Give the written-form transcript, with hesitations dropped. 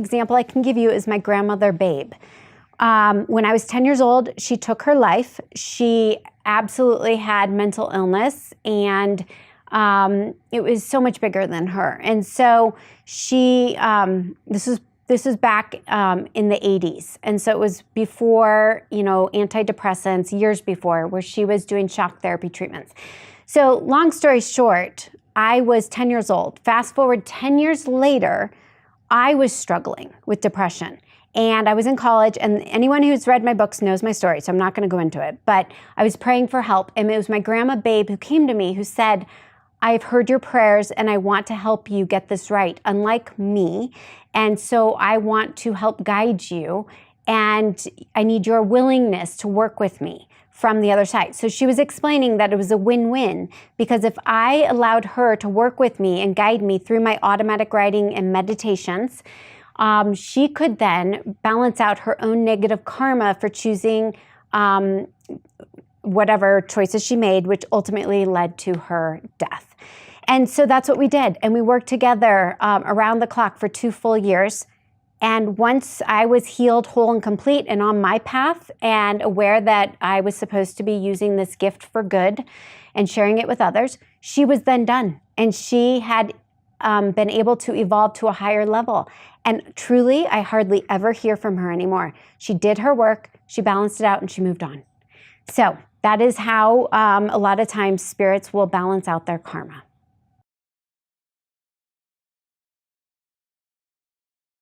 example I can give you is my grandmother, Babe. When I was 10 years old, she took her life. She absolutely had mental illness, and it was so much bigger than her. And so she, this was back in the 80s. And so it was before, antidepressants, years before, where she was doing shock therapy treatments. So long story short, I was 10 years old. Fast forward 10 years later, I was struggling with depression. And I was in college, and anyone who's read my books knows my story, so I'm not going to go into it. But I was praying for help, and it was my grandma, Babe, who came to me, who said, I've heard your prayers, and I want to help you get this right, unlike me. And so I want to help guide you, and I need your willingness to work with me from the other side. So she was explaining that it was a win-win, because if I allowed her to work with me and guide me through my automatic writing and meditations, she could then balance out her own negative karma for choosing whatever choices she made, which ultimately led to her death. And so that's what we did. And we worked together around the clock for 2 full years. And once I was healed, whole, and complete, and on my path, and aware that I was supposed to be using this gift for good and sharing it with others, she was then done. And she had been able to evolve to a higher level. And truly, I hardly ever hear from her anymore. She did her work, she balanced it out, and she moved on. So that is how a lot of times spirits will balance out their karma.